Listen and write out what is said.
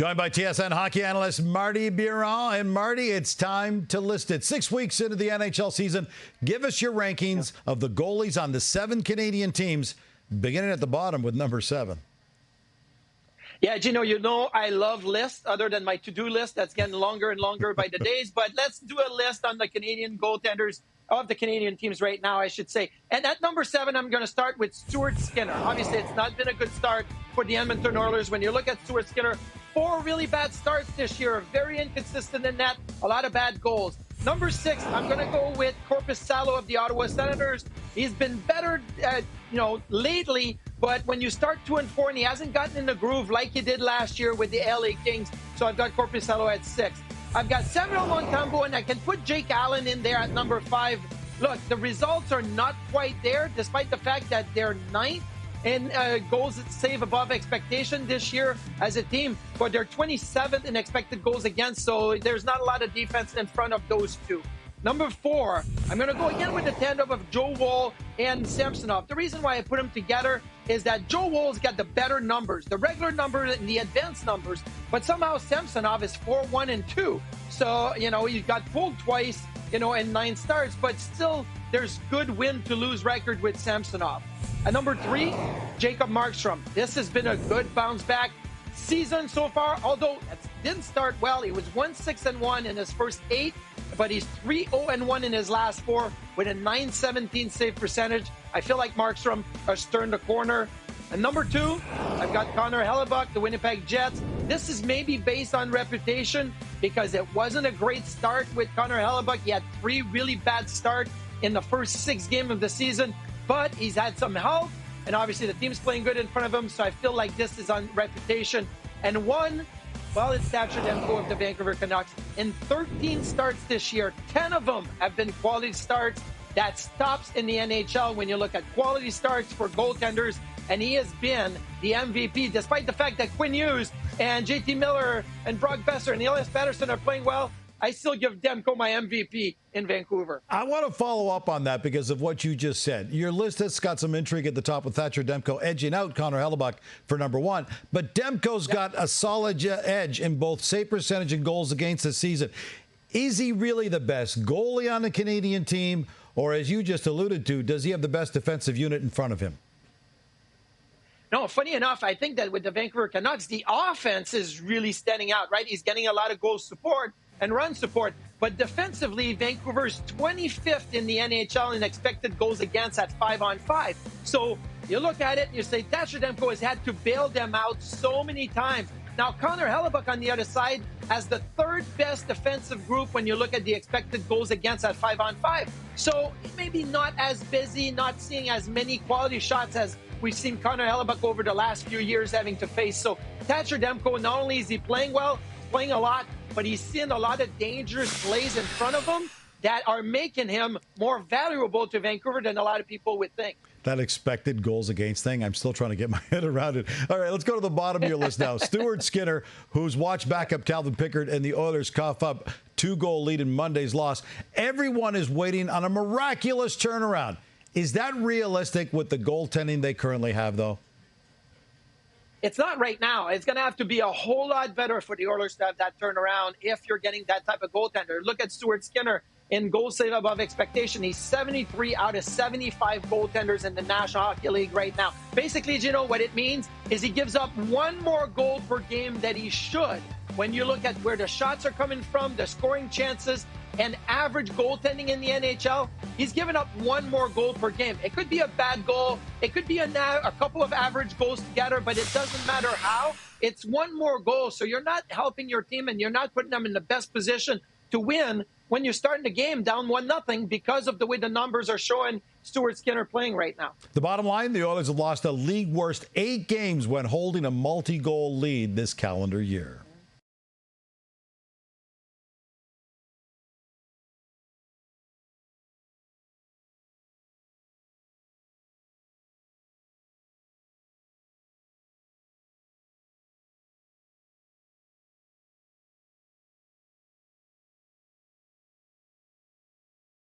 Joined by TSN hockey analyst Marty Biron. And Marty, it's time to list it. 6 weeks into the NHL season, give us your rankings of the goalies on the 7 Canadian teams, beginning at the bottom with number 7. Yeah, Gino, you know I love lists other than my to-do list that's getting longer and longer by the days. But let's do a list on the Canadian goaltenders of the Canadian teams right now, I should say. And at number 7, I'm going to start with Stuart Skinner. Obviously, it's not been a good start for the Edmonton Oilers. When you look at Stuart Skinner, 4 really bad starts this year, very inconsistent in net, a lot of bad goals. Number 6, I'm going to go with Korpisalo of the Ottawa Senators. He's been better, lately, but when you start 2-4 and he hasn't gotten in the groove like he did last year with the LA Kings, so I've got Korpisalo at 6. I've got Samuel Montembeault, and I can put Jake Allen in there at number 5. Look, the results are not quite there, despite the fact that they're 9th in goals save above expectation this year as a team, but they're 27th in expected goals against, so there's not a lot of defense in front of those two. Number 4, I'm going to go again with the tandem of Joe Woll and Samsonov. The reason why I put them together is that Joe Woll's got the better numbers, the regular numbers and the advanced numbers, but somehow Samsonov is 4-1-2. So, he got pulled twice, in 9 starts, but still there's good win-to-lose record with Samsonov. At number 3, Jacob Markstrom. This has been a good bounce-back season so far, although it didn't start well. He was 1-6-1 in his first 8, but he's 3-0-1 in his last 4 with a .917 save percentage. I feel like Markstrom has turned the corner. And number 2, I've got Connor Hellebuyck, the Winnipeg Jets. This is maybe based on reputation because it wasn't a great start with Connor Hellebuyck. He had 3 really bad starts in the first 6 games of the season, but he's had some help. And obviously the team's playing good in front of him, so I feel like this is on reputation. And 1, well, it's Thatcher Demko of the Vancouver Canucks. In 13 starts this year, 10 of them have been quality starts. That stops in the NHL when you look at quality starts for goaltenders, and he has been the MVP, despite the fact that Quinn Hughes and JT Miller and Brock Besser and Elias Pettersson are playing well. I still give Demko my MVP in Vancouver. I want to follow up on that because of what you just said. Your list has got some intrigue at the top with Thatcher Demko edging out Connor Hellebuyck for number 1. But Demko's got a solid edge in both save percentage and goals against this season. Is he really the best goalie on the Canadian team? Or as you just alluded to, does he have the best defensive unit in front of him? No, funny enough, I think that with the Vancouver Canucks, the offense is really standing out, right? He's getting a lot of goal support and run support. But defensively, Vancouver's 25th in the NHL in expected goals against at 5-on-5. So you look at it and you say, Thatcher Demko has had to bail them out so many times. Now, Connor Hellebuyck on the other side has the 3rd best defensive group when you look at the expected goals against at 5-on-5. So maybe not as busy, not seeing as many quality shots as we've seen Connor Hellebuyck over the last few years having to face. So Thatcher Demko, not only is he playing well, playing a lot, but he's seeing a lot of dangerous plays in front of him that are making him more valuable to Vancouver than a lot of people would think. That expected goals against thing, I'm still trying to get my head around it. All right, let's go to the bottom of your list now. Stuart Skinner, who's watched backup Calvin Pickard and the Oilers cough up 2-goal lead in Monday's loss. Everyone is waiting on a miraculous turnaround. Is that realistic with the goaltending they currently have, though? It's not right now. It's going to have to be a whole lot better for the Oilers to have that turnaround if you're getting that type of goaltender. Look at Stuart Skinner in goal save above expectation. He's 73 out of 75 goaltenders in the National Hockey League right now. Basically, Gino, what it means is he gives up 1 more goal per game that he should. When you look at where the shots are coming from, the scoring chances, and average goaltending in the NHL, he's given up 1 more goal per game. It could be a bad goal. It could be a couple of average goals together, but it doesn't matter how. It's 1 more goal. So you're not helping your team and you're not putting them in the best position to win when you're starting the game down 1-0 because of the way the numbers are showing Stuart Skinner playing right now. The bottom line, the Oilers have lost a league worst 8 games when holding a multi-goal lead this calendar year.